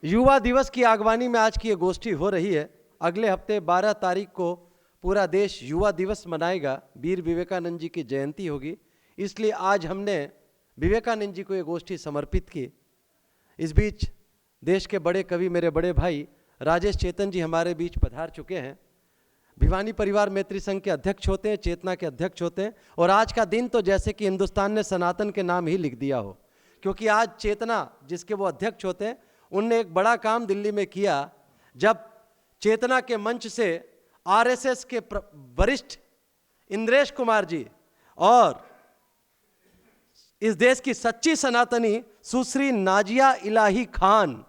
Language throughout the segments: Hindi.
युवा दिवस की आगवानी में आज की ये गोष्ठी हो रही है। अगले हफ्ते 12 तारीख को पूरा देश युवा दिवस मनाएगा। वीर विवेकानंद जी की जयंती होगी, इसलिए आज हमने विवेकानंद जी को ये गोष्ठी समर्पित की। इस बीच देश के बड़े कवि, मेरे बड़े भाई राजेश चेतन जी हमारे बीच पधार चुके हैं। भिवानी परिवार मैत्री संघ के अध्यक्ष होते हैं, चेतना के अध्यक्ष होते हैं। और आज का दिन तो जैसे कि हिंदुस्तान ने सनातन के नाम ही लिख दिया हो, क्योंकि आज चेतना जिसके वो अध्यक्ष होते हैं, उनने एक बड़ा काम दिल्ली में किया। जब चेतना के मंच से आरएसएस के वरिष्ठ इंद्रेश कुमार जी और इस देश की सच्ची सनातनी सुश्री नाजिया इलाही खान,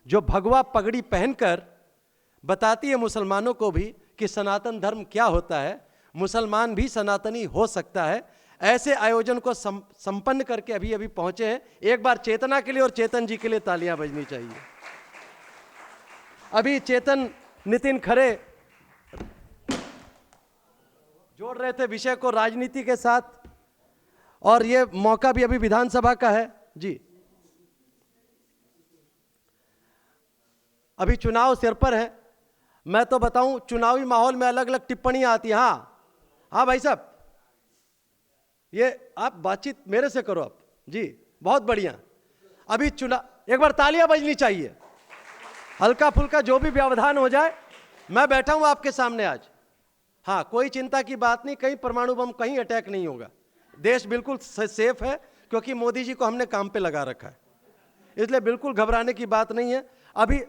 जो भगवा पगड़ी पहनकर बताती है मुसलमानों को भी कि सनातन धर्म क्या होता है, मुसलमान भी सनातनी हो सकता है, ऐसे आयोजन को संपन्न करके अभी अभी पहुंचे हैं। एक बार चेतना के लिए और चेतन जी के लिए तालियां बजनी चाहिए। अभी चेतन नितिन खरे जोड़ रहे थे विषय को राजनीति के साथ, और ये मौका भी अभी विधानसभा का है जी। अभी चुनाव सिर पर है। मैं तो बताऊं, चुनावी माहौल में अलग अलग टिप्पणियां आती हैं। हाँ भाई साहब, ये आप बातचीत मेरे से करो आप जी, बहुत बढ़िया। अभी चुनाव, एक बार तालियां बजनी चाहिए। हल्का फुल्का जो भी व्यवधान हो जाए, मैं बैठा हूं आपके सामने आज। हाँ, कोई चिंता की बात नहीं, कहीं परमाणु बम, कहीं अटैक नहीं होगा। देश बिल्कुल सेफ है, क्योंकि मोदी जी को हमने काम पे लगा रखा है, इसलिए बिल्कुल घबराने की बात नहीं है। अभी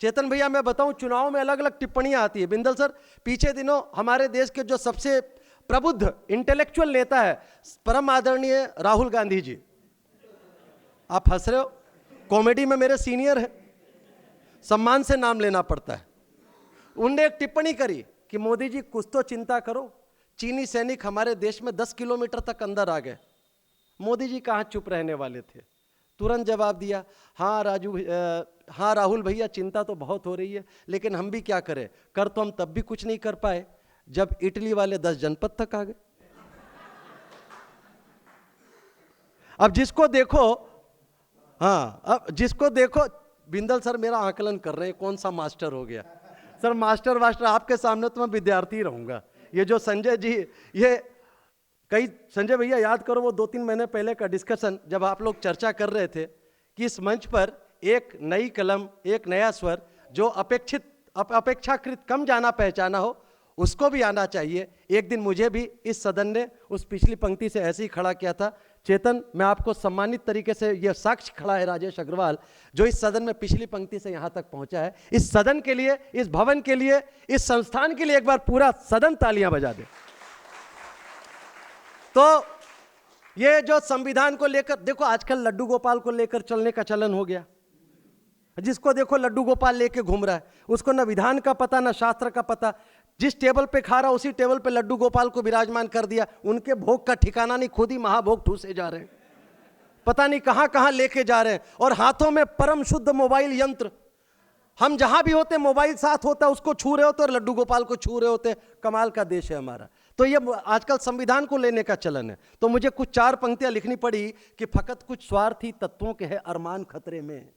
चेतन भैया मैं बताऊं, चुनाव में अलग अलग टिप्पणियां आती है। बिंदल सर, पीछे दिनों हमारे देश के जो सबसे प्रबुद्ध इंटेलेक्चुअल नेता है, परम आदरणीय राहुल गांधी जी, आप हंस रहे हो, कॉमेडी में मेरे सीनियर है, सम्मान से नाम लेना पड़ता है। उनने एक टिप्पणी करी कि मोदी जी कुछ तो चिंता करो, चीनी सैनिक हमारे देश में 10 किलोमीटर तक अंदर आ गए। मोदी जी कहाँ चुप रहने वाले थे, तुरंत जवाब दिया, हाँ राहुल भैया, चिंता तो बहुत हो रही है, लेकिन हम भी क्या करें, कर तो हम तब भी कुछ नहीं कर पाए जब इटली वाले 10 जनपद तक आ गए। अब जिसको देखो, हाँ, अब जिसको देखो, बिंदल सर मेरा आकलन कर रहे हैं, कौन सा मास्टर हो गया सर। मास्टर आपके सामने तो मैं विद्यार्थी रहूंगा। ये जो संजय जी, ये कई, संजय भैया याद करो वो 2-3 महीने पहले का डिस्कशन, जब आप लोग चर्चा कर रहे थे कि इस मंच पर एक नई कलम, एक नया स्वर, जो अपेक्षाकृत कम जाना पहचाना हो, उसको भी आना चाहिए। एक दिन मुझे भी इस सदन ने उस पिछली पंक्ति से ऐसे ही खड़ा किया था। चेतन, मैं आपको सम्मानित तरीके से, यह साक्ष्य खड़ा है राजेश अग्रवाल, जो इस सदन में पिछली पंक्ति से यहां तक पहुंचा है। इस सदन के लिए, इस भवन के लिए, इस संस्थान के लिए एक बार पूरा सदन तालियां बजा दे। तो ये जो संविधान को लेकर, देखो आजकल लड्डू गोपाल को लेकर चलने का चलन हो गया। जिसको देखो लड्डू गोपाल लेके घूम रहा है, उसको ना विधान का पता, ना शास्त्र का पता। जिस टेबल पे खा रहा, उसी टेबल पे लड्डू गोपाल को विराजमान कर दिया। उनके भोग का ठिकाना नहीं, खुद ही महाभोग ठूसे जा रहे हैं, पता नहीं कहां कहां लेके जा रहे हैं। और हाथों में परम शुद्ध मोबाइल यंत्र। हम जहां भी होते, मोबाइल साथ होता, उसको छू रहे होते और लड्डू गोपाल को छू रहे होते। कमाल का देश है हमारा। तो ये आजकल संविधान को लेने का चलन है। तो मुझे कुछ 4 पंक्तियां लिखनी पड़ी कि फकत कुछ स्वार्थी तत्वों के है अरमान खतरे में।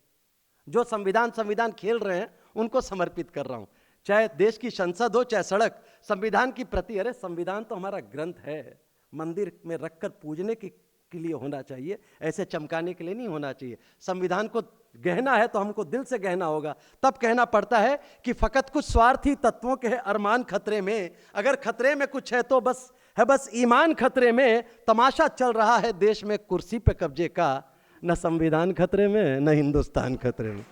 जो संविधान खेल रहे हैं, उनको समर्पित कर रहा हूं। चाहे देश की संसद हो, चाहे सड़क, संविधान की प्रति, अरे संविधान तो हमारा ग्रंथ है, मंदिर में रखकर पूजने के लिए होना चाहिए, ऐसे चमकाने के लिए नहीं होना चाहिए। संविधान को गहना है तो हमको दिल से गहना होगा, तब कहना पड़ता है कि फकत कुछ स्वार्थी तत्वों के है अरमान खतरे में। अगर खतरे में कुछ है तो बस ईमान खतरे में। तमाशा चल रहा है देश में कुर्सी पे कब्जे का, न संविधान खतरे में, न हिंदुस्तान खतरे में।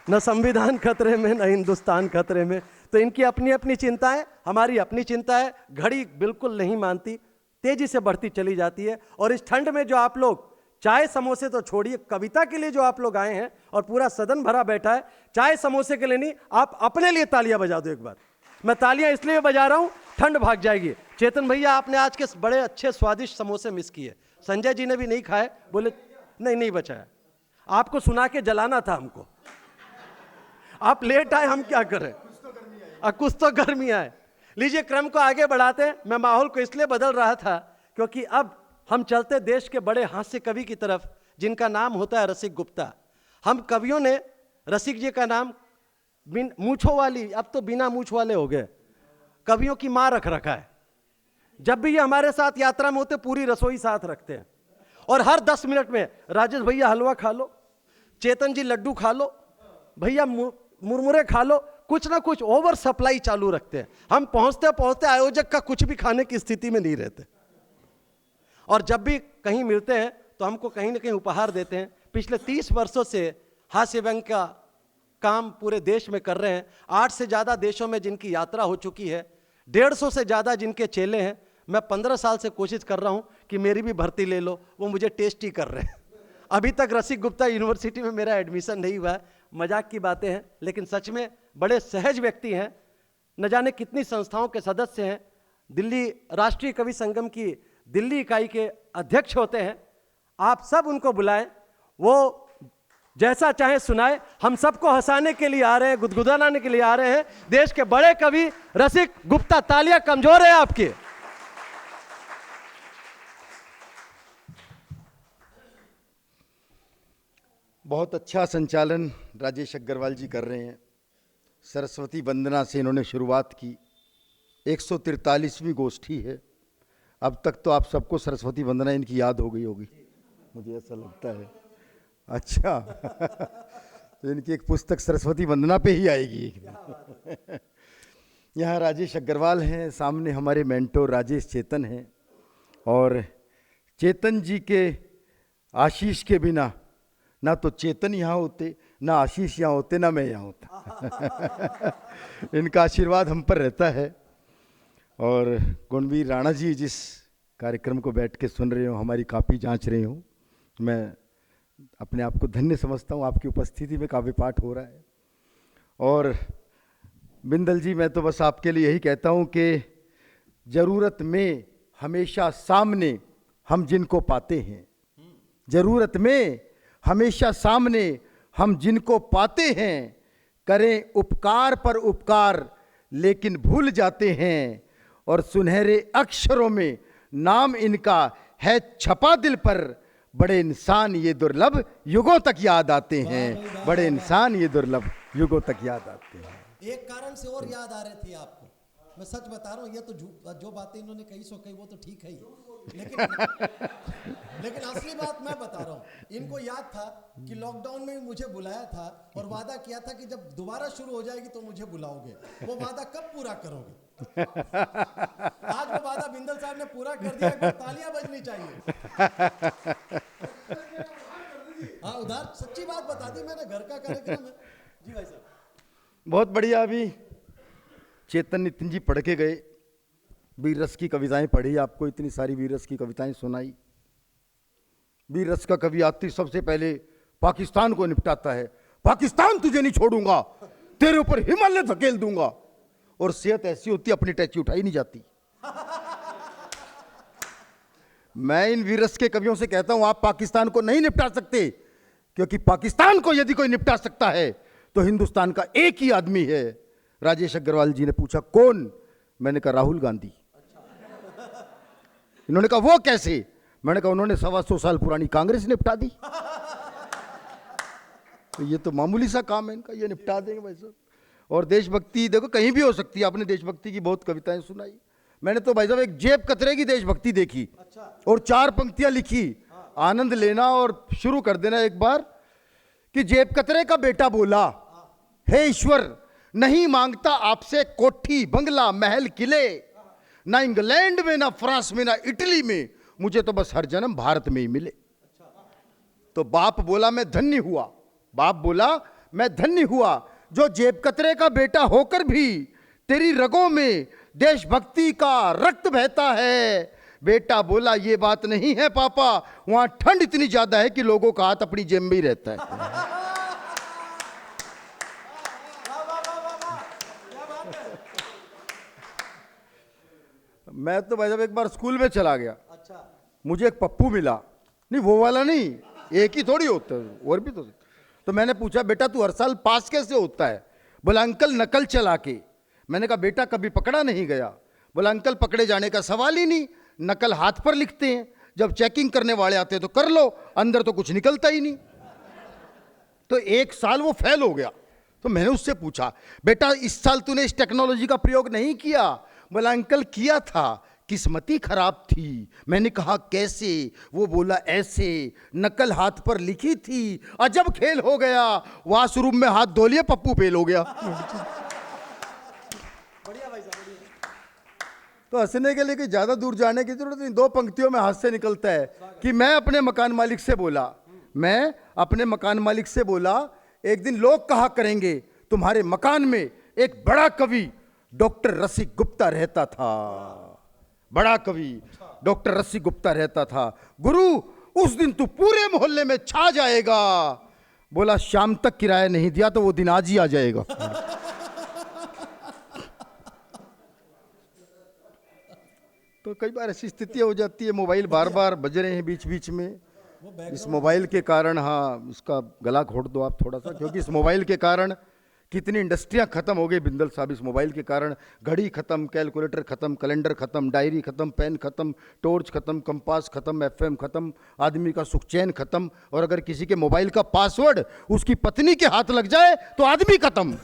न संविधान खतरे में, न हिंदुस्तान खतरे में। तो इनकी अपनी अपनी चिंता है, हमारी अपनी चिंता है। घड़ी बिल्कुल नहीं मानती, तेजी से बढ़ती चली जाती है। और इस ठंड में जो आप लोग, चाय समोसे तो छोड़िए, कविता के लिए जो आप लोग आए हैं और पूरा सदन भरा बैठा है, चाय समोसे के लिए नहीं, आप अपने लिए तालियां बजा दो एक बार। मैं तालियां इसलिए बजा रहा हूं, ठंड भाग जाएगी। चेतन भैया, आपने आज के बड़े अच्छे स्वादिष्ट समोसे मिस किए। संजय जी ने भी नहीं खाए, बोले नहीं बचाया। आपको सुना के जलाना था हमको, आप लेट आए, हम क्या करें, कुछ तो गर्मी आए। लीजिए क्रम को आगे बढ़ाते हैं। मैं माहौल को इसलिए बदल रहा था क्योंकि अब हम चलते देश के बड़े हास्य कवि की तरफ, जिनका नाम होता है रसिक गुप्ता। हम कवियों ने रसिक जी का नाम मूंछों वाली, अब तो बिना मूंछ वाले हो गए, कवियों की मां रख रखा है। जब भी ये हमारे साथ यात्रा में होते पूरी रसोई साथ रखते हैं, और हर 10 मिनट में राजेश भैया हलवा खा लो, चेतन जी लड्डू खा लो, भैया मुरमुरे खा लो, कुछ ना कुछ ओवर सप्लाई चालू रखते हैं। हम पहुंचते पहुंचते आयोजक का कुछ भी खाने की स्थिति में नहीं रहते, और जब भी कहीं मिलते हैं तो हमको कहीं ना कहीं उपहार देते हैं। पिछले 30 वर्षों से हास्य व्यंग का काम पूरे देश में कर रहे हैं। 8 से ज़्यादा देशों में जिनकी यात्रा हो चुकी है, 150 से ज़्यादा जिनके चेले हैं। मैं 15 साल से कोशिश कर रहा हूं कि मेरी भी भर्ती ले लो, वो मुझे टेस्ट ही कर रहे हैं। अभी तक रसिक गुप्ता यूनिवर्सिटी में मेरा एडमिशन नहीं हुआ है। मजाक की बातें हैं, लेकिन सच में बड़े सहज व्यक्ति हैं। न जाने कितनी संस्थाओं के सदस्य हैं। दिल्ली राष्ट्रीय कवि संगम की दिल्ली इकाई के अध्यक्ष होते हैं। आप सब उनको बुलाएं, वो जैसा चाहे सुनाए। हम सबको हंसाने के लिए आ रहे हैं, गुदगुदाने के लिए आ रहे हैं। देश के बड़े कवि रसिक गुप्ता, तालियां कमजोर है आपकी। बहुत अच्छा संचालन राजेश अग्रवाल जी कर रहे हैं। सरस्वती वंदना से इन्होंने शुरुआत की। 143वीं गोष्ठी है। अब तक तो आप सबको सरस्वती वंदना इनकी याद हो गई होगी, मुझे ऐसा लगता है। अच्छा तो इनकी एक पुस्तक सरस्वती वंदना पे ही आएगी एक दिन। यहाँ राजेश अग्रवाल हैं, सामने हमारे मेंटोर राजेश चेतन हैं, और चेतन जी के आशीष के बिना ना तो चेतन यहाँ होते, ना आशीष यहाँ होते, ना मैं यहाँ होता। इनका आशीर्वाद हम पर रहता है। और गुणवीर राणा जी जिस कार्यक्रम को बैठ के सुन रहे हो, हमारी कापी जांच रहे हो, मैं अपने आप को धन्य समझता हूँ। आपकी उपस्थिति में काव्य पाठ हो रहा है। और बिंदल जी, मैं तो बस आपके लिए यही कहता हूँ कि ज़रूरत में हमेशा सामने हम जिनको पाते हैं, ज़रूरत में हमेशा सामने हम जिनको पाते हैं, करें उपकार पर उपकार लेकिन भूल जाते हैं, और सुनहरे अक्षरों में नाम इनका है छपा दिल पर। बड़े इंसान ये दुर्लभ युगों तक याद आते हैं, बड़े इंसान ये दुर्लभ युगों तक याद आते हैं। एक कारण से और याद आ रही थी आपको, मैं सच बता रहा हूँ। ये तो जो बातें इन्होंने कही सो कही, वो तो ठीक है ही, लेकिन असली बात मैं बता रहा हूँ। इनको याद था कि लॉकडाउन में मुझे बुलाया था और वादा किया था कि जब दोबारा शुरू हो जाएगी तो मुझे बुलाओगे। वो वादा कब पूरा करोगे? आज वो वादा बिंदल साहब ने पूरा कर दिया। तालियां बजनी चाहिए। हाँ, उधर सच्ची बात बता दी मैंने, घर का कार्यक्रम है। जी भाई साहब, बहुत बढ़िया। अभी चेतन नितिन जी पढ़ के गए, वीर रस की कविताएं पढ़ी, आपको इतनी सारी वीर रस की कविताएं सुनाई। वीर रस का कवि आती सबसे पहले पाकिस्तान को निपटाता है। पाकिस्तान तुझे नहीं छोड़ूंगा, तेरे ऊपर हिमालय धकेल दूंगा। और सेहत ऐसी होती अपनी टैची उठाई नहीं जाती। मैं इन वीर रस के कवियों से कहता हूं, आप पाकिस्तान को नहीं निपटा सकते, क्योंकि पाकिस्तान को यदि कोई निपटा सकता है तो हिंदुस्तान का एक ही आदमी है। राजेश अग्रवाल जी ने पूछा कौन? मैंने कहा राहुल गांधी। इन्होंने कहा वो कैसे? मैंने कहा उन्होंने 125 साल पुरानी कांग्रेस निपटा दी। तो ये तो मामूली सा काम है इनका, ये निपटा देंगे भाई साहब। और देशभक्ति देखो कहीं भी हो सकती है। आपने देशभक्ति की बहुत कविताएं सुनाई। मैंने तो भाई साहब एक जेब कतरे की देशभक्ति देखी, और 4 पंक्तियां लिखी। आनंद लेना और शुरू कर देना एक बार कि जेब कतरे का बेटा बोला, हे ईश्वर नहीं मांगता आपसे कोठी बंगला महल किले, ना इंग्लैंड में ना फ्रांस में ना इटली में, मुझे तो बस हर जन्म भारत में ही मिले। तो बाप बोला मैं धन्य हुआ, बाप बोला मैं धन्य हुआ जो जेब कतरे का बेटा होकर भी तेरी रगों में देशभक्ति का रक्त बहता है। बेटा बोला ये बात नहीं है पापा, वहां ठंड इतनी ज्यादा है कि लोगों का हाथ अपनी जेब में ही रहता है। मैं तो भाई साहब एक बार स्कूल में चला गया। अच्छा, मुझे एक पप्पू मिला, नहीं वो वाला नहीं, एक ही थोड़ी होता है, और भी तो मैंने पूछा बेटा तू हर साल पास कैसे होता है? बोला अंकल नकल चला के। मैंने कहा बेटा कभी पकड़ा नहीं गया? बोला अंकल पकड़े जाने का सवाल ही नहीं, नकल हाथ पर लिखते हैं, जब चेकिंग करने वाले आते हैं तो कर लो, अंदर तो कुछ निकलता ही नहीं। तो 1 साल वो फेल हो गया। तो मैंने उससे पूछा, बेटा इस साल तूने इस टेक्नोलॉजी का प्रयोग नहीं किया? बोला अंकल किया था, किस्मती खराब थी। मैंने कहा कैसे? वो बोला ऐसे, नकल हाथ पर लिखी थी, अजब खेल हो गया, वॉशरूम में हाथ धो लिए, पप्पू फेल हो गया। तो हंसने के लिए कि ज्यादा दूर जाने की जरूरत नहीं, 2 पंक्तियों में हाथ से निकलता है कि मैं अपने मकान मालिक से बोला, मैं अपने मकान मालिक से बोला, एक दिन लोग कहा करेंगे तुम्हारे मकान में एक बड़ा कवि डॉक्टर रसिक गुप्ता रहता था। बड़ा कवि डॉक्टर रसिक गुप्ता रहता था। गुरु उस दिन तू पूरे मोहल्ले में छा जाएगा। बोला शाम तक किराया नहीं दिया तो वो दिन आज ही आ जाएगा। तो कई बार ऐसी स्थिति हो जाती है, मोबाइल बार बार बज रहे हैं बीच बीच में। इस मोबाइल के कारण, हाँ इसका गला घोट दो आप थोड़ा सा, क्योंकि इस मोबाइल के कारण कितनी इंडस्ट्रियां खत्म हो गई बिंदल साहब। इस मोबाइल के कारण घड़ी खत्म, कैलकुलेटर खत्म, कैलेंडर खत्म, डायरी खत्म, पेन खत्म, टॉर्च खत्म, कंपास खत्म, एफएम खत्म, आदमी का सुख चैन खत्म। और अगर किसी के मोबाइल का पासवर्ड उसकी पत्नी के हाथ लग जाए तो आदमी खत्म।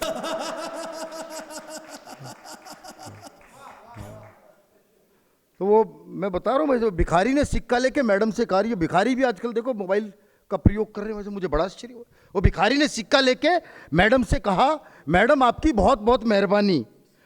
तो वो मैं बता रहा हूँ भाई, जो भिखारी ने सिक्का लेके मैडम से कहा, ये भिखारी भी आजकल देखो मोबाइल का प्रयोग कर रहे हैं, वैसे मुझे बड़ा आश्चर्य हुआ। वो भिखारी ने सिक्का लेके मैडम से कहा, मैडम आपकी बहुत बहुत मेहरबानी,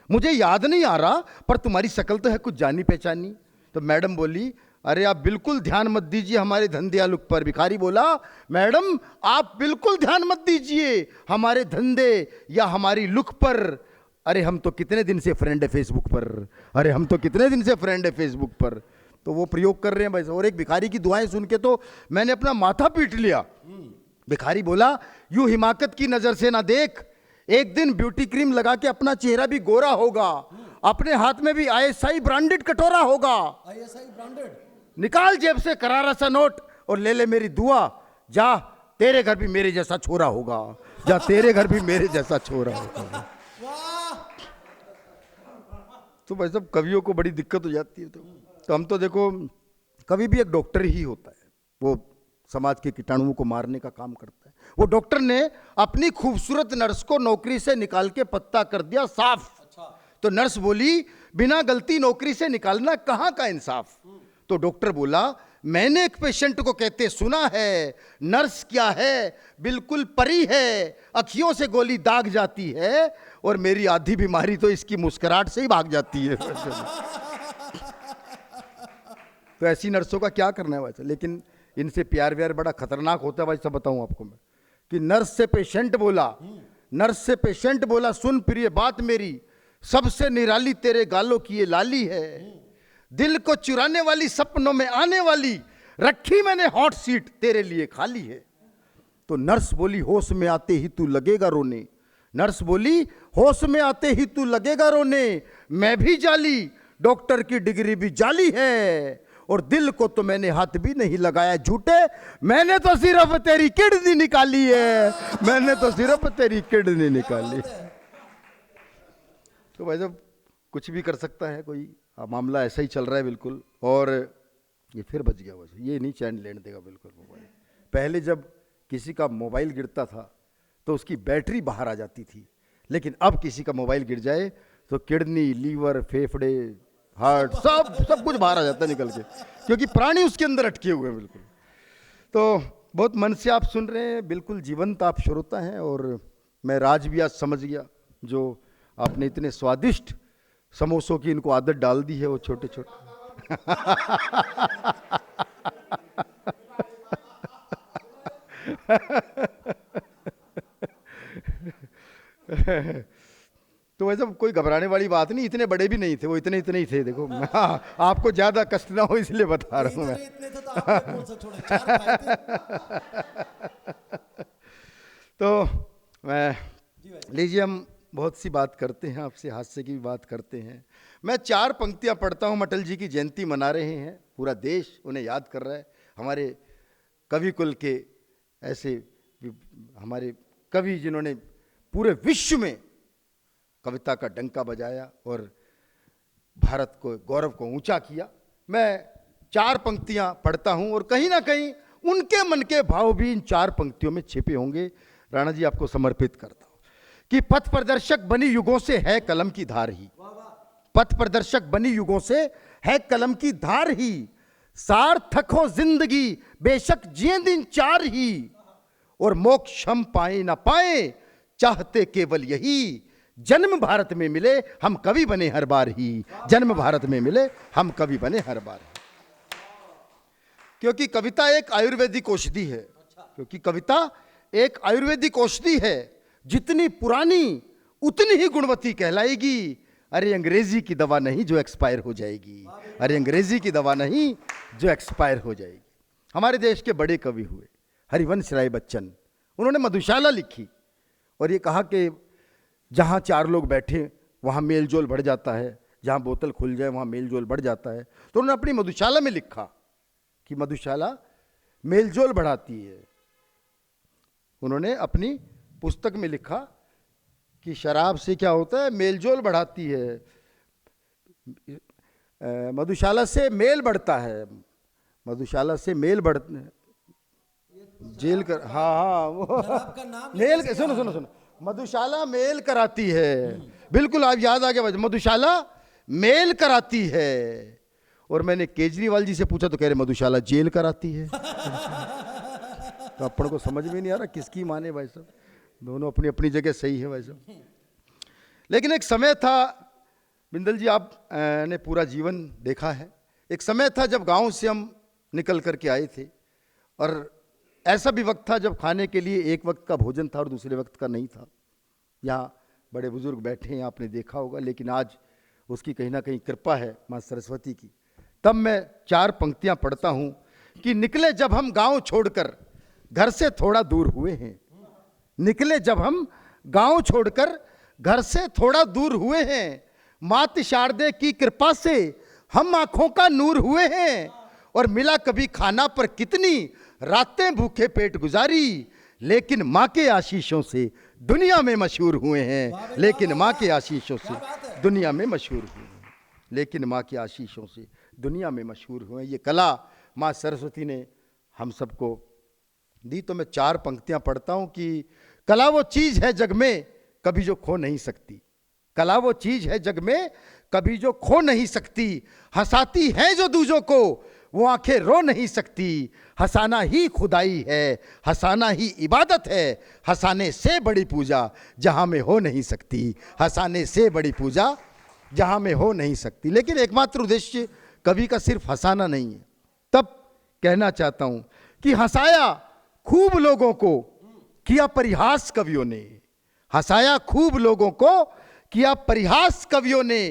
मुझे याद नहीं आ रहा पर तुम्हारी शक्ल तो है कुछ जानी पहचानी। तो मैडम बोली, अरे आप बिल्कुल ध्यान मत दीजिए हमारे धंधे लुक पर। भिखारी बोला, मैडम आप बिल्कुल ध्यान मत दीजिए हमारे धंधे या हमारी लुक पर। अरे हम तो कितने दिन से फ्रेंड है फेसबुक पर, अरे हम तो कितने दिन से फ्रेंड है फेसबुक पर। तो वो प्रयोग कर रहे हैं भाई। और एक भिखारी की दुआएं सुन के तो मैंने अपना माथा पीट लिया। भिखारी बोला, यूं हिमाकत की नजर से ना देख, एक दिन ब्यूटी क्रीम लगा के अपना चेहरा भी गोरा होगा, अपने हाथ में भी ISI ब्रांडेड कटोरा होगा। ISI branded? निकाल जेब से करारा सा नोट और ले ले मेरी दुआ, जा तेरे घर भी मेरे जैसा छोरा होगा, जा तेरे घर भी मेरे जैसा छोरा होगा। तो भाई साहब कवियों को बड़ी दिक्कत हो जाती है। तो हम तो देखो, कवि भी एक डॉक्टर ही होता है, वो समाज के कीटाणुओं को मारने का काम करता है। वो डॉक्टर ने अपनी खूबसूरत नर्स को नौकरी से निकाल के पत्ता कर दिया साफ। तो नर्स बोली, बिना गलती नौकरी से निकालना कहाँ का इंसाफ। तो डॉक्टर बोला, मैंने एक पेशेंट को कहते सुना है, नर्स क्या है बिल्कुल परी है, अखियों से गोली दाग जाती है और मेरी आधी बीमारी तो इसकी मुस्कुराहट से ही भाग जाती है। तो ऐसी नर्सों का क्या करना है वैसे। लेकिन इनसे प्यार व्यार बड़ा खतरनाक होता है भाई, सब बताऊं आपको मैं। कि नर्स से पेशेंट बोला, नर्स से पेशेंट बोला, सुन प्रिय बात मेरी, सबसे निराली तेरे गालों की ये लाली है, दिल को चुराने वाली, सपनों में आने वाली, रखी मैंने हॉट सीट तेरे लिए खाली है। तो नर्स बोली, होश में आते ही तू लगेगा रोने। नर्स बोली, होश में आते ही तू लगेगा रोने, मैं भी जाली, डॉक्टर की डिग्री भी जाली है, और दिल को तो मैंने हाथ भी नहीं लगाया झूठे, मैंने तो सिर्फ तेरी किडनी निकाली है, मैंने तो सिर्फ तेरी किडनी निकाली। तो भाई साहब कुछ भी कर सकता है कोई, मामला ऐसा ही चल रहा है बिल्कुल। और ये फिर बच गया वैसे, ये नहीं चैन लेने देगा बिल्कुल मोबाइल। पहले जब किसी का मोबाइल गिरता था तो उसकी बैटरी बाहर आ जाती थी, लेकिन अब किसी का मोबाइल गिर जाए तो किडनी, लीवर, फेफड़े, हार्ट, सब कुछ बाहर आ जाता है निकल के, क्योंकि प्राणी उसके अंदर अटके हुए हैं बिल्कुल। तो बहुत मन से आप सुन रहे हैं, बिल्कुल जीवंत आप श्रोता हैं। और मैं राज भी आज समझ गया, जो आपने इतने स्वादिष्ट समोसों की इनको आदत डाल दी है, वो छोटे छोटे। तो वैसे कोई घबराने वाली बात नहीं, इतने बड़े भी नहीं थे वो, इतने इतने ही थे। देखो आपको ज्यादा कष्ट ना हो इसलिए बता रहा हूं मैं। तो मैं लीजिए, हम बहुत सी बात करते हैं आपसे, हास्य की भी बात करते हैं। मैं 4 पंक्तियां पढ़ता हूं। अटल जी की जयंती मना रहे हैं, पूरा देश उन्हें याद कर रहा है। हमारे कवि कुल के ऐसे हमारे कवि जिन्होंने पूरे विश्व में कविता का डंका बजाया और भारत को, गौरव को ऊंचा किया। मैं 4 पंक्तियां पढ़ता हूं और कहीं ना कहीं उनके मन के भाव भी इन 4 पंक्तियों में छिपे होंगे। राणा जी आपको समर्पित करता हूं कि पथ प्रदर्शक बनी युगों से है कलम की धार ही, पथ प्रदर्शक बनी युगों से है कलम की धार ही, सार्थक हो जिंदगी बेशक जिए दिन चार ही, और मोक्ष हम पाए ना पाए चाहते केवल यही, जन्म भारत में मिले हम कवि बने हर बार ही, जन्म भारत में मिले हम कवि बने हर बार ही। क्योंकि कविता एक आयुर्वेदिक औषधि है, क्योंकि कविता एक आयुर्वेदिक औषधि है, जितनी पुरानी उतनी ही गुणवती कहलाएगी। अरे अंग्रेजी की दवा नहीं जो एक्सपायर हो जाएगी, अरे अंग्रेजी की दवा नहीं जो एक्सपायर हो जाएगी। हमारे देश के बड़े कवि हुए हरिवंश राय बच्चन, उन्होंने मधुशाला लिखी और ये कहा कि जहाँ चार लोग बैठे वहाँ मेल जोल बढ़ जाता है, जहाँ बोतल खुल जाए वहाँ मेल जोल बढ़ जाता है। तो उन्होंने अपनी मधुशाला में लिखा कि मधुशाला मेल जोल बढ़ाती है। उन्होंने अपनी पुस्तक में लिखा कि शराब से क्या होता है, मेलजोल बढ़ाती है, मधुशाला से मेल बढ़ता है, मधुशाला से मेल बढ़ जेल कर हाँ वो मेल सुनो सुनो सुनो मधुशाला मेल कराती है, बिल्कुल आप याद आ गया, मधुशाला मेल कराती है। और मैंने केजरीवाल जी से पूछा तो कह रहे मधुशाला जेल कराती है। तो अपन को समझ में नहीं आ रहा किसकी माने भाई साहब, दोनों अपनी अपनी जगह सही है भाई साहब। लेकिन एक समय था, बिंदल जी आप ने पूरा जीवन देखा है, एक समय था जब गांव से हम निकल करके आए थे और ऐसा भी वक्त था जब खाने के लिए एक वक्त का भोजन था और दूसरे वक्त का नहीं था। यहाँ बड़े बुजुर्ग बैठे हैं, आपने देखा होगा, लेकिन आज उसकी कहीं ना कहीं कृपा है माँ सरस्वती की। तब मैं चार पंक्तियाँ पढ़ता हूँ कि निकले जब हम गांव छोड़कर घर से थोड़ा दूर हुए हैं, निकले जब हम गांव छोड़कर घर से थोड़ा दूर हुए हैं, मात शारदे की कृपा से हम आंखों का नूर हुए हैं, और मिला कभी खाना पर कितनी रातें भूखे पेट गुजारी, लेकिन माँ के आशीषों से दुनिया में मशहूर हुए हैं, लेकिन माँ के आशीषों से दुनिया में मशहूर हुए हैं, लेकिन माँ के आशीषों से दुनिया में मशहूर हुए हैं। ये कला माँ सरस्वती ने हम सबको दी। तो मैं चार पंक्तियां पढ़ता हूं कि कला वो चीज है जग में कभी जो खो नहीं सकती, कला वो चीज है जग में कभी जो खो नहीं सकती, हंसाती है जो दूजों को वो आंखें रो नहीं सकती, हंसाना ही खुदाई है, हंसाना ही इबादत है, हंसाने से बड़ी पूजा जहां में हो नहीं सकती, हंसाने से बड़ी पूजा जहां में हो नहीं सकती। लेकिन एकमात्र उद्देश्य कवि का सिर्फ हंसाना नहीं है। तब कहना चाहता हूं कि हंसाया खूब लोगों को किया परिहास कवियों ने, हंसाया खूब लोगों को किया परिहास कवियों ने,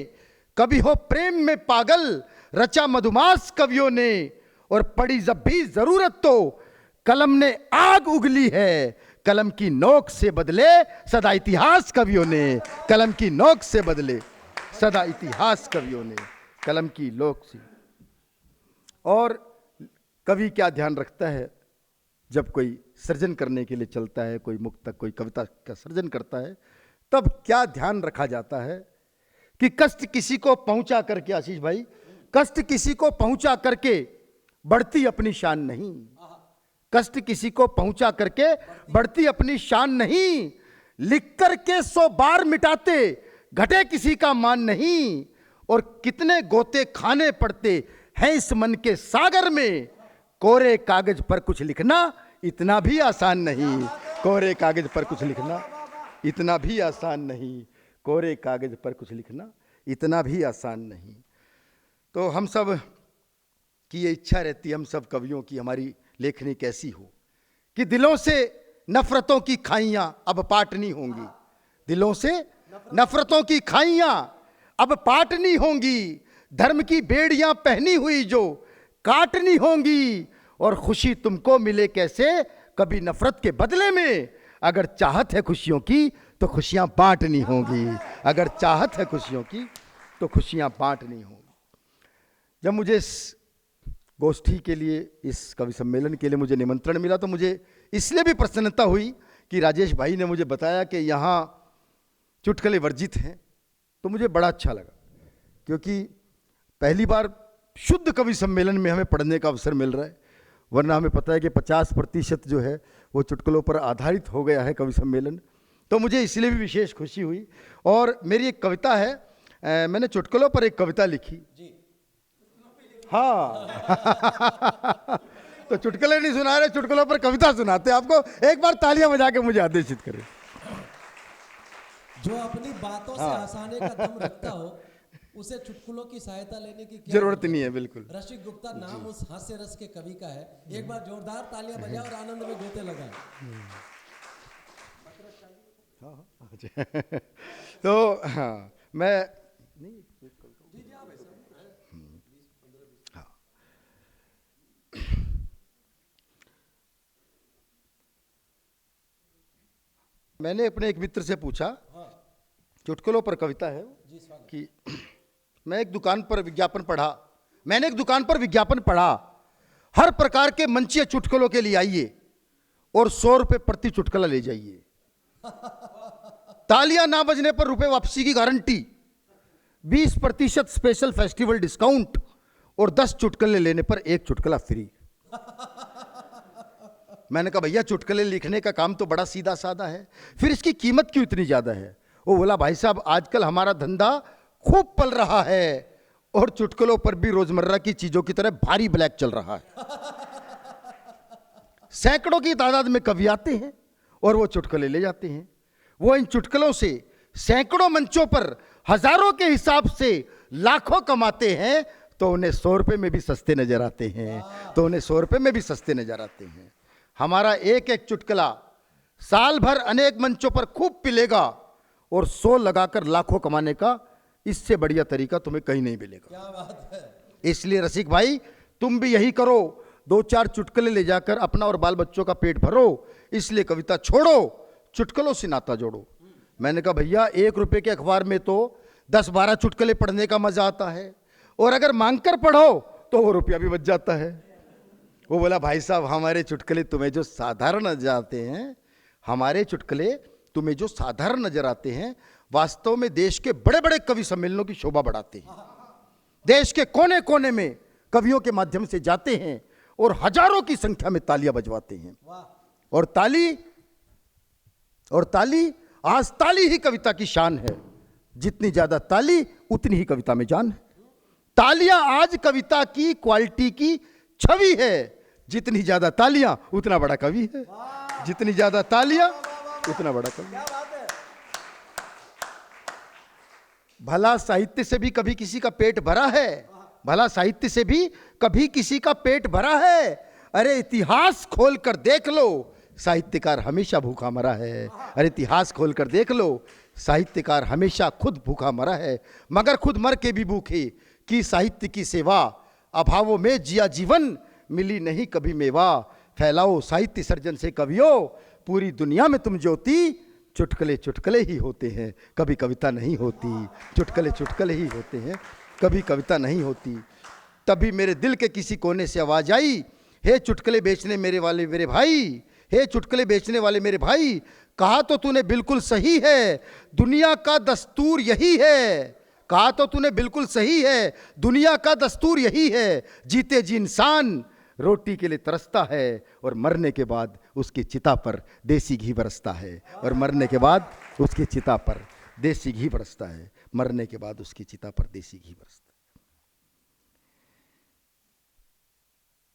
कभी हो प्रेम में पागल रचा मधुमास कवियों ने, और पड़ी जब भी जरूरत तो कलम ने आग उगली है, कलम की नोक से बदले सदा इतिहास कवियों ने, कलम की नोक से बदले सदा इतिहास कवियों ने, कलम की नोक से। और कवि क्या ध्यान रखता है जब कोई सृजन करने के लिए चलता है, कोई मुक्तक कोई कविता का सृजन करता है, तब क्या ध्यान रखा जाता है कि कष्ट किसी को पहुंचा करके, आशीष भाई, कष्ट किसी को पहुंचा करके बढ़ती अपनी शान नहीं, कष्ट किसी को पहुंचा करके बढ़ती अपनी शान नहीं, लिख करके 100 बार मिटाते घटे किसी का मान नहीं, और कितने गोते खाने पड़ते हैं इस मन के सागर में, कोरे कागज पर कुछ लिखना इतना भी आसान नहीं, कोरे कागज पर कुछ लिखना इतना भी आसान नहीं, कोरे कागज पर कुछ लिखना इतना भी आसान नहीं। तो हम सब की ये इच्छा रहती है, हम सब कवियों की, हमारी लेखनी कैसी हो कि दिलों से नफरतों की खाइयां अब पाटनी होंगी, दिलों से नफरतों की खाइयां अब पाटनी होंगी, धर्म की बेड़ियां पहनी हुई जो काटनी होंगी, और खुशी तुमको मिले कैसे कभी नफरत के बदले में, अगर चाहत है खुशियों की तो खुशियां बांटनी होंगी, अगर चाहत है खुशियों की तो खुशियां बांटनी होंगी। जब मुझे इस गोष्ठी के लिए, इस कवि सम्मेलन के लिए मुझे निमंत्रण मिला तो मुझे इसलिए भी प्रसन्नता हुई कि राजेश भाई ने मुझे बताया कि यहाँ चुटकुले वर्जित हैं, तो मुझे बड़ा अच्छा लगा, क्योंकि पहली बार शुद्ध कवि सम्मेलन में हमें पढ़ने का अवसर मिल रहा है। वरना हमें पता है कि 50% जो है वो चुटकुलों पर आधारित हो गया है कवि सम्मेलन। तो मुझे इसलिए भी विशेष खुशी हुई। और मेरी एक कविता है, मैंने चुटकुलों पर एक कविता लिखी जी। हाँ तो चुटकुले नहीं सुना रहे, चुटकुलों पर कविता सुनाते आपको। एक बार तालियां बजा के मुझे आदेशित करें। जो अपनी बातों से हंसाने का दम रखता हो उसे चुटकुलों की सहायता लेने की जरूरत नहीं है। बिल्कुल। रसिक गुप्ता नाम उस हास्य रस के कवि का है। एक बार जोरदार तालियां बजाओ और आनंद में गोते लगाएं। तो हाँ, मैं नहीं हाँ, मैंने अपने एक मित्र से पूछा, चुटकुलों पर कविता है कि मैंने एक दुकान पर विज्ञापन पढ़ा, हर प्रकार के मंचीय चुटकुलों के लिए आइए और 100 रुपए प्रति चुटकुला ले जाइए। तालियां ना बजने पर रुपए वापसी की गारंटी, 20% स्पेशल फेस्टिवल डिस्काउंट और 10 चुटकुले लेने पर 1 चुटकुला फ्री। मैंने कहा भैया चुटकुले लिखने का काम तो बड़ा सीधा साधा है, फिर इसकी कीमत क्यों इतनी ज्यादा है? वो बोला भाई साहब आजकल हमारा धंधा खूब पल रहा है और चुटकुलों पर भी रोजमर्रा की चीजों की तरह भारी ब्लैक चल रहा है। सैकड़ों की तादाद में कवि आते हैं और वो चुटकुले ले जाते हैं। वो इन चुटकुलों से सैकड़ों मंचों पर हजारों के हिसाब से लाखों कमाते हैं, तो उन्हें 100 रुपए में भी सस्ते नजर आते हैं। हमारा एक एक चुटकुला साल भर अनेक मंचों पर खूब पिलेगा और 100 लगाकर लाखों कमाने का इससे बढ़िया तरीका तुम्हें कहीं नहीं मिलेगा। क्या बात है। इसलिए रसिक भाई तुम भी यही करो, 2-4 चुटकुले ले जाकर अपना और बाल बच्चों का पेट भरो। इसलिए कविता छोड़ो, चुटकुलों से नाता जोड़ो। मैंने कहा भैया 1 रुपए के अखबार में तो 10-12 चुटकुले पढ़ने का मजा आता है, और अगर मांगकर पढ़ो तो वो रुपया भी बच जाता है। वो बोला भाई साहब हमारे चुटकुले तुम्हें जो साधारण नजर आते हैं वास्तव में देश के बड़े बड़े कवि सम्मेलनों की शोभा बढ़ाते हैं। देश के कोने कोने में कवियों के माध्यम से जाते हैं और हजारों की संख्या में तालियां बजवाते हैं। और ताली आज ताली ही कविता की शान है। जितनी ज्यादा ताली उतनी ही कविता में जान है। तालियां आज कविता की क्वालिटी की छवि है। जितनी ज्यादा तालियां उतना बड़ा कवि है। जितनी ज्यादा तालियां उतना बड़ा कवि। भला साहित्य से भी कभी किसी का पेट भरा है। अरे इतिहास खोल कर देख लो, साहित्यकार हमेशा भूखा मरा है। मगर खुद मर के भी भूखे की साहित्य की सेवा, अभावों में जिया जीवन मिली नहीं कभी मेवा। फैलाओ साहित्य सर्जन से कवियों, पूरी दुनिया में तुम ज्योति। चुटकुले ही होते हैं, कभी कविता नहीं होती। चुटकुले ही होते हैं, कभी कविता नहीं होती। तभी मेरे दिल के किसी कोने से आवाज आई, हे चुटकुले बेचने वाले मेरे भाई, कहा तो तूने बिल्कुल सही है, दुनिया का दस्तूर यही है। जीते जी इंसान रोटी के लिए तरसता है और मरने के बाद उसकी चिता पर देसी घी बरसता है।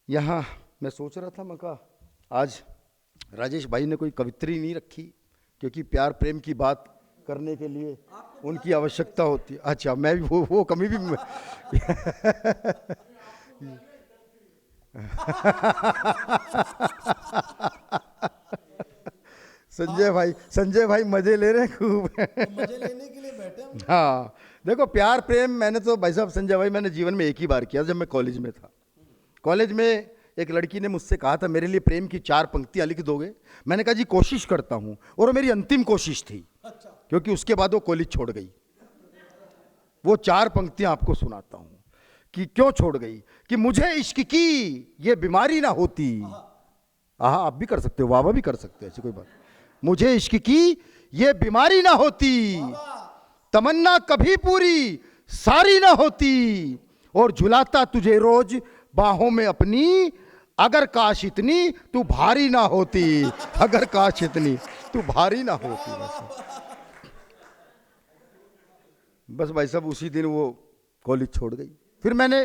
यहाँ मैं सोच रहा था, मैं कहा आज राजेश भाई ने कोई कवित्री नहीं रखी, क्योंकि प्यार प्रेम की बात करने के लिए उनकी आवश्यकता होती है। अच्छा, मैं भी वो कमी भी संजय भाई मजे ले रहे हैं खूब। मजे लेने के लिए बैठे हम। हाँ देखो, प्यार प्रेम मैंने तो भाई साहब संजय भाई मैंने जीवन में एक ही बार किया, जब मैं कॉलेज में था। कॉलेज में एक लड़की ने मुझसे कहा था मेरे लिए प्रेम की 4 पंक्तियां लिख दोगे? मैंने कहा जी कोशिश करता हूं, और वो मेरी अंतिम कोशिश थी। क्योंकि उसके बाद वो कॉलेज छोड़ गई। वो 4 पंक्तियां आपको सुनाता हूं कि क्यों छोड़ गई। कि मुझे इश्क की ये बीमारी ना होती। आप भी कर सकते हो, वाह भी कर सकते हो, ऐसी कोई बात। मुझे इश्क की ये बीमारी ना होती, तमन्ना कभी पूरी सारी ना होती, और झुलाता तुझे रोज बाहों में अपनी अगर काश इतनी तू भारी ना होती, अगर काश इतनी तू भारी ना होती। बस भाई साहब उसी दिन वो कॉलेज छोड़ गई। फिर मैंने,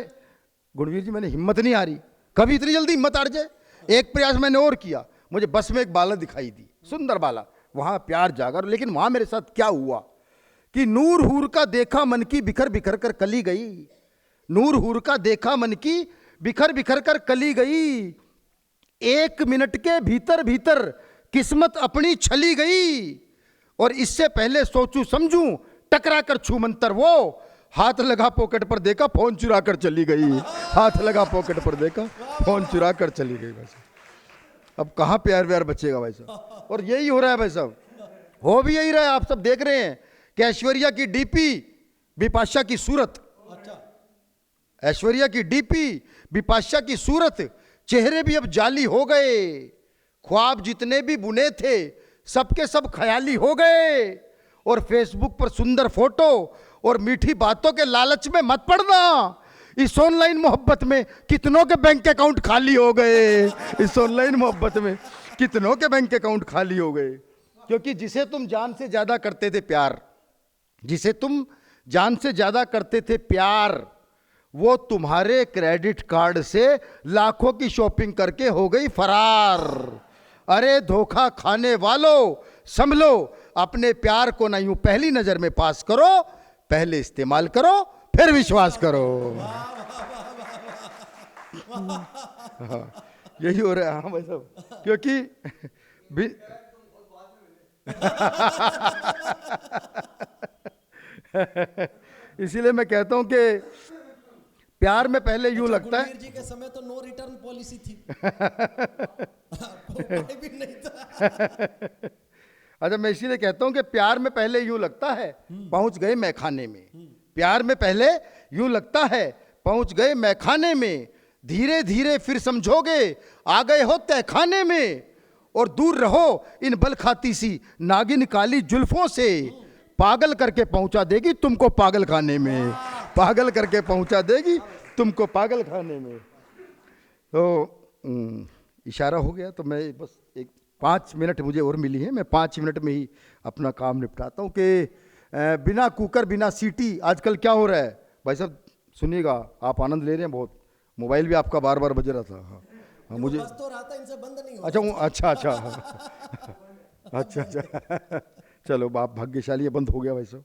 गुणवीर जी मैंने हिम्मत नहीं हारी, कभी इतनी जल्दी हिम्मत हार जाए। एक प्रयास मैंने और किया, मुझे बस में एक बाला दिखाई दी, सुंदर बाला, वहां प्यार जागा। लेकिन वहां मेरे साथ क्या हुआ कि नूर हूर का देखा मन की बिखर बिखर कर कली गई, नूर हूर का देखा मन की बिखर बिखर कर कली गई, 1 मिनट के भीतर भीतर किस्मत अपनी छली गई। और इससे पहले सोचूं समझूं टकरा कर छू मंतर वो, हाथ लगा पॉकेट पर देखा फोन चुरा कर चली गई, हाथ लगा पॉकेट पर देखा फोन चुरा कर चली गई। भाई साहब अब कहां प्यार व्यार बचेगा भाई साहब। और यही हो रहा है भाई साहब, हो भी यही रहा है। आप सब देख रहे हैं कि ऐश्वर्या की डीपी बिपाशा की सूरत, ऐश्वर्या की डीपी बिपाशा की सूरत, चेहरे भी अब जाली हो गए, ख्वाब जितने भी बुने थे सबके सब ख्याली हो गए। और फेसबुक पर सुंदर फोटो और मीठी बातों के लालच में मत पड़ना, इस ऑनलाइन मोहब्बत में कितनों के बैंक अकाउंट खाली हो गए, इस ऑनलाइन मोहब्बत में कितनों के बैंक अकाउंट खाली हो गए। क्योंकि जिसे तुम जान से ज्यादा करते थे प्यार, जिसे तुम जान से ज्यादा करते थे प्यार, वो तुम्हारे क्रेडिट कार्ड से लाखों की शॉपिंग करके हो गई फरार। अरे धोखा खाने वालों संभलो, अपने प्यार को ना यूं पहली नजर में पास करो, पहले इस्तेमाल करो फिर विश्वास करो। हाँ, यही हो रहा है। हाँ भाई साहब, क्योंकि इसीलिए मैं कहता हूं कि प्यार में पहले यूं लगता है, गुणवीर जी के समय तो नो रिटर्न पॉलिसी थी। उपाय भी नहीं था। अच्छा मैं इसीलिए कहता हूं कि प्यार में पहले यूं लगता है पहुंच गए मैखाने में, प्यार में पहले यूं लगता है पहुंच गए मैखाने में, धीरे धीरे फिर समझोगे आ गए हो तहखाने में। और दूर रहो इन बल खाती सी नागिन काली जुल्फों से, पागल करके पहुंचा देगी तुमको पागल खाने में, पागल करके पहुंचा देगी तुमको पागल खाने में। तो इशारा हो गया, तो मैं बस एक 5 मिनट मुझे और मिली है, मैं 5 मिनट में ही अपना काम निपटाता हूँ कि बिना कुकर बिना सीटी आजकल क्या हो रहा है। भाई साहब सुनिएगा, आप आनंद ले रहे हैं बहुत, मोबाइल भी आपका बार बार बज रहा था। हाँ मुझे बस तो रहा था, इनसे बंद नहीं हो। अच्छा अच्छा अच्छा चलो आप भाग्यशाली है, बंद हो गया भाई साहब।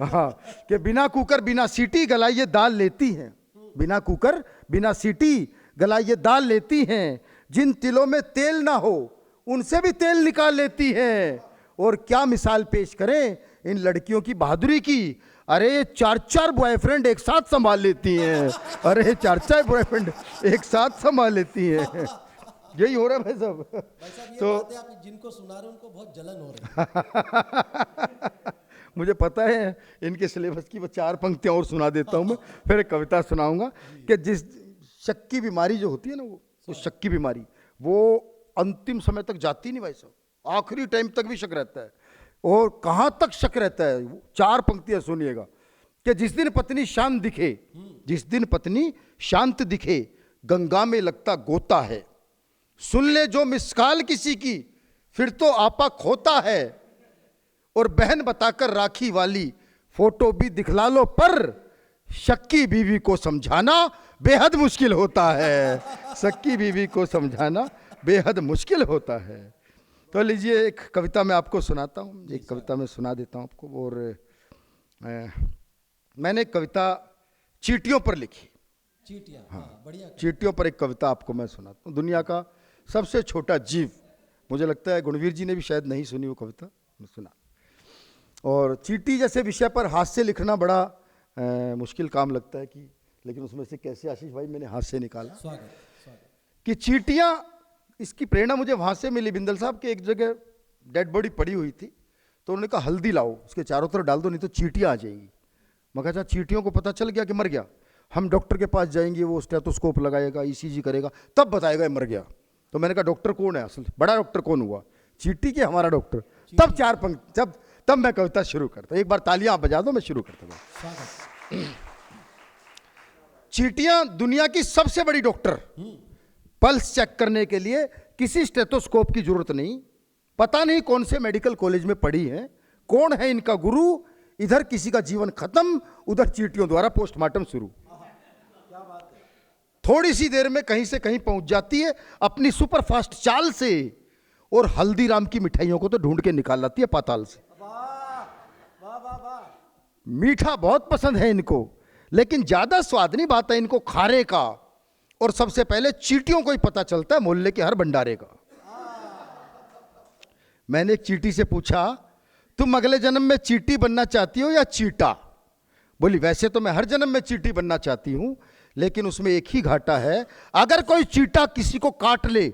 हाँ कि बिना कुकर बिना सीटी गलाइए दाल लेती हैं, बिना कुकर बिना सीटी गलाइए दाल लेती हैं, जिन तिलों में तेल ना हो उनसे भी तेल निकाल लेती हैं। और क्या मिसाल पेश करें इन लड़कियों की बहादुरी की, अरे 4-4 बॉयफ्रेंड एक साथ संभाल लेती हैं, अरे 4-4 बॉयफ्रेंड एक साथ संभाल लेती हैं। यही हो रहा है भाई साहब। भाई साहब ये तो बातें आप जिनको सुना रहे हैं उनको बहुत जलन हो रही है। मुझे पता है इनके सिलेबस की वो 4 पंक्तियां और सुना देता हूं मैं, फिर एक कविता सुनाऊंगा कि जिस शक की बीमारी जो होती है ना, वो शक की बीमारी वो अंतिम समय तक जाती नहीं भाई साहब, आखिरी टाइम तक भी शक रहता है। और कहां तक शक रहता है, 4 पंक्तियां सुनिएगा कि जिस दिन पत्नी शांत दिखे, जिस दिन पत्नी शांत दिखे गंगा में लगता गोता है, सुन ले जो मिसकाल किसी की फिर तो आपा खोता है, और बहन बताकर राखी वाली फोटो भी दिखला लो, पर शक्की बीवी को समझाना बेहद मुश्किल होता है, शक्की बीवी को समझाना बेहद मुश्किल होता है। तो लीजिए एक कविता मैं आपको सुनाता हूँ, एक कविता मैं सुना देता हूँ आपको। और मैंने एक कविता चींटियों पर लिखी, चींटियां, हाँ बढ़िया। चींटियों पर एक कविता आपको मैं सुनाता हूँ। दुनिया का सबसे छोटा जीव, मुझे लगता है गुणवीर जी ने भी शायद नहीं सुनी वो कविता, मैं सुना। और चींटी जैसे विषय पर हास्य लिखना बड़ा मुश्किल काम लगता है कि, लेकिन उसमें से कैसे आशीष भाई मैंने हास्य निकाला स्वागत स्वागत। कि चींटियां, इसकी प्रेरणा मुझे वहां से मिली बिंदल साहब के, एक जगह डेड बॉडी पड़ी हुई थी तो उन्होंने कहा हल्दी लाओ उसके चारों तरफ डाल दो नहीं तो चींटियां आ जाएंगी। मैं कहा चींटियों को पता चल गया कि मर गया, हम डॉक्टर के पास जाएंगे, वो स्टेथोस्कोप लगाएगा, ईसीजी करेगा, तब बताएगा मर गया। तो मैंने कहा डॉक्टर कौन है, असल बड़ा डॉक्टर कौन हुआ, चींटी के हमारा डॉक्टर। तब 4 पंक्ति, तब मैं कविता शुरू करता। एक बार तालियां आप बजा दो, मैं शुरू करता हूँ। चींटियां दुनिया की सबसे बड़ी डॉक्टर, पल्स चेक करने के लिए किसी स्टेथोस्कोप की जरूरत नहीं, पता नहीं कौन से मेडिकल कॉलेज में पढ़ी हैं, कौन है इनका गुरु, इधर किसी का जीवन खत्म, उधर चींटियों द्वारा पोस्टमार्टम शुरू। थोड़ी सी देर में कहीं से कहीं पहुंच जाती है अपनी सुपरफास्ट चाल से, और हल्दीराम की मिठाइयों को तो ढूंढ के निकाल लाती है पाताल से। मीठा बहुत पसंद है इनको, लेकिन ज्यादा स्वाद नहीं पाता इनको खारे का, और सबसे पहले चींटियों को ही पता चलता है मोहल्ले के हर भंडारे का। मैंने एक चींटी से पूछा, तुम अगले जन्म में चींटी बनना चाहती हो या चीटा? बोली वैसे तो मैं हर जन्म में चींटी बनना चाहती हूं, लेकिन उसमें एक ही घाटा है, अगर कोई चीटा किसी को काट ले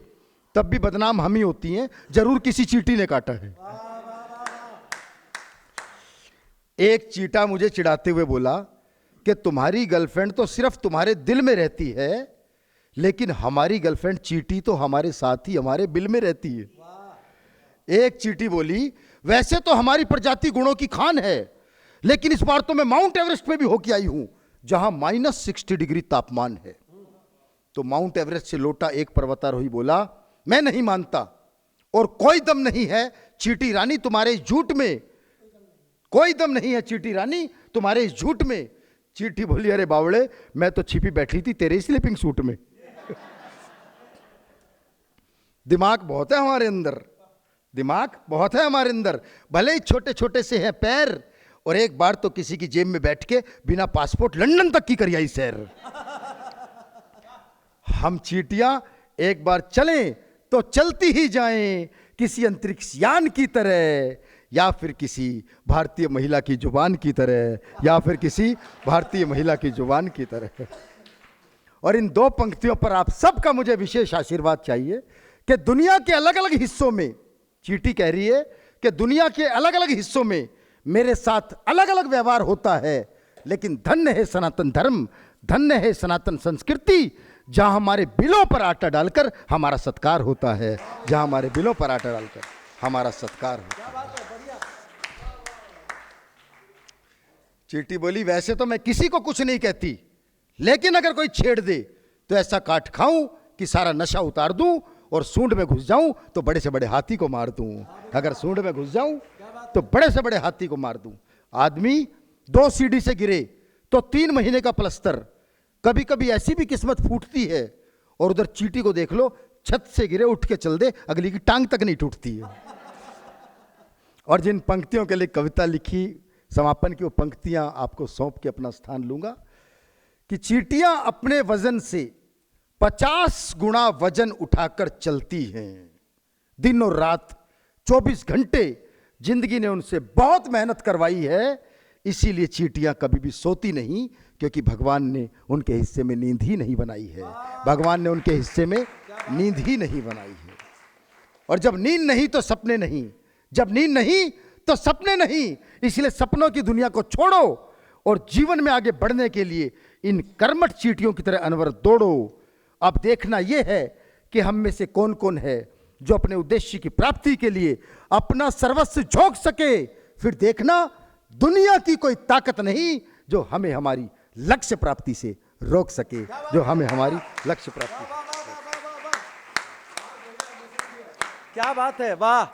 तब भी बदनाम हम ही होती हैं, जरूर किसी चींटी ने काटा है। एक चीटा मुझे चिढ़ाते हुए बोला कि तुम्हारी गर्लफ्रेंड तो सिर्फ तुम्हारे दिल में रहती है, लेकिन हमारी गर्लफ्रेंड चींटी तो हमारे साथ ही हमारे बिल में रहती है। एक चींटी बोली वैसे तो हमारी प्रजाति गुणों की खान है, लेकिन इस बार तो मैं माउंट एवरेस्ट पे भी होके आई हूं, जहां -60 डिग्री तापमान है। तो माउंट एवरेस्ट से लौटा एक पर्वतारोही बोला, मैं नहीं मानता, और कोई दम नहीं है चींटी रानी तुम्हारे इस झूठ में, कोई दम नहीं है चींटी रानी तुम्हारे इस झूठ में। चींटी बोली अरे बावड़े, मैं तो छिपी बैठी थी तेरे स्लीपिंग सूट में। दिमाग बहुत है हमारे अंदर, दिमाग बहुत है हमारे अंदर, भले ही छोटे छोटे से हैं पैर, और एक बार तो किसी की जेब में बैठ के बिना पासपोर्ट लंदन तक की करी आई सैर। हम चींटियां एक बार चलें तो चलती ही जाएं, किसी अंतरिक्ष यान की तरह, या फिर किसी भारतीय महिला की जुबान की तरह, या फिर किसी भारतीय महिला की जुबान की तरह। और इन दो पंक्तियों पर आप सबका मुझे विशेष आशीर्वाद चाहिए कि दुनिया के अलग अलग हिस्सों में, चींटी कह रही है कि दुनिया के अलग अलग हिस्सों में मेरे साथ अलग अलग व्यवहार होता है, लेकिन धन्य है सनातन धर्म, धन्य है सनातन संस्कृति, जहां हमारे बिलों पर आटा डालकर हमारा सत्कार होता है, जहां हमारे बिलों पर आटा डालकर हमारा सत्कार होता है। चींटी बोली वैसे तो मैं किसी को कुछ नहीं कहती, लेकिन अगर कोई छेड़ दे तो ऐसा काट खाऊं कि सारा नशा उतार दूं, और सूंड में घुस जाऊं तो बड़े से बड़े हाथी को मार दूं। अगर सूंड में घुस जाऊं तो बड़े से बड़े हाथी को मार दूं। आदमी 2 सीढ़ी से गिरे तो 3 महीने का प्लस्तर, कभी कभी ऐसी भी किस्मत फूटती है, और उधर चींटी को देख लो, छत से गिरे उठ के चल दे, अगली की टांग तक नहीं टूटती है। और जिन पंक्तियों के लिए कविता लिखी, समापन की वो पंक्तियां आपको सौंप के अपना स्थान लूंगा कि चींटियां अपने वजन से 50 गुना वजन उठाकर चलती हैं, दिन और रात 24 घंटे जिंदगी ने उनसे बहुत मेहनत करवाई है, इसीलिए चींटियां कभी भी सोती नहीं, क्योंकि भगवान ने उनके हिस्से में नींद ही नहीं बनाई है, भगवान ने उनके हिस्से में नींद ही नहीं बनाई है। और जब नींद नहीं तो सपने नहीं, जब नींद नहीं तो सपने नहीं, इसलिए सपनों की दुनिया को छोड़ो और जीवन में आगे बढ़ने के लिए इन कर्मठ चींटियों की तरह अनवरत दौड़ो। अब देखना यह है कि हम में से कौन कौन है जो अपने उद्देश्य की प्राप्ति के लिए अपना सर्वस्व झोंक सके, फिर देखना दुनिया की कोई ताकत नहीं जो हमें हमारी लक्ष्य प्राप्ति से रोक सके, जो हमें हमारी लक्ष्य प्राप्ति। क्या बात है, वाह।